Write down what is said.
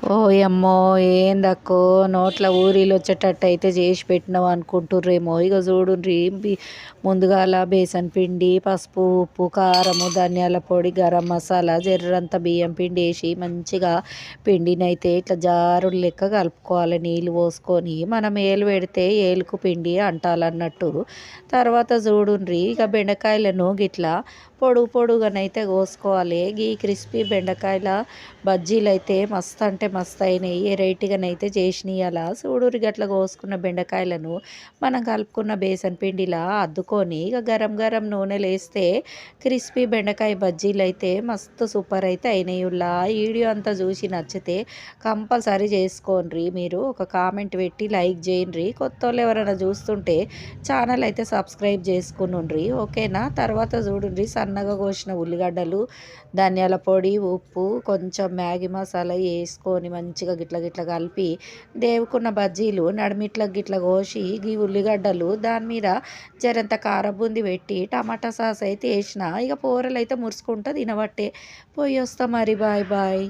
ఓయమ్మో! ఏందక్కో నోట్ల ఊరిలొచ్చేటట్టయితే జేసి పెట్టినవు అనుకుంటుర్రేమో. ఇగ జూడుండ్రి ముందుగాల బేసన్ పిండి, పసుపు, ఉప్పు, కారము, ధనియాల పొడి, గరం మసాలా, జర్రంత బియ్యం పిండేసి మంచిగా పిండినైతే ఇట్లా జారుడు లెక్క కలుపుకోవాలి నీళ్ళు పోసుకొని. మనం ఏలు పెడితే ఏలుకు పిండి అంటాలన్నట్టు. తర్వాత జూడుండ్రి ఇక బెండకాయలను గిట్లా పొడుగుగానైతే కోసుకోవాలి. గీ క్రిస్పీ బెండకాయల బజ్జీలైతే మస్తు అంటే మస్తు అయినాయి. వెరైటీగానైతే చేసినియాల చూడుర్రి. గట్ల కోసుకున్న బెండకాయలను మనం కలుపుకున్న బేసన్ పిండిలా అద్దుకొని ఇక గరం గరం నూనెలో వేస్తే క్రిస్పీ బెండకాయ బజ్జీలు అయితే మస్తు సూపర్ అయితే అయినాయుల్లా. వీడియో అంతా చూసి నచ్చితే కంపల్సరీ చేసుకోండ్రి. మీరు ఒక కామెంట్ పెట్టి లైక్ చేయండి. కొత్త వాళ్ళు ఎవరైనా చూస్తుంటే ఛానల్ అయితే సబ్స్క్రైబ్ చేసుకునుండ్రి. ఓకేనా. తర్వాత చూడుండ్రి సన్నగా కోసిన ఉల్లిగడ్డలు, ధనియాల పొడి, ఉప్పు, కొంచెం మ్యాగీ మసాలా వేసుకొని మంచిగా గిట్ల కలిపి దేవుకున్న బజ్జీలు నడిమిట్ల గిట్ల కోసి ఈ ఉల్లిగడ్డలు దాని మీద జరంత కారబుంది పెట్టి టమాటా సాస్ అయితే వేసిన. ఇక పోరలు అయితే మురుసుకుంటూ తినబట్టే. పోయి వస్తా మరి. Bye bye.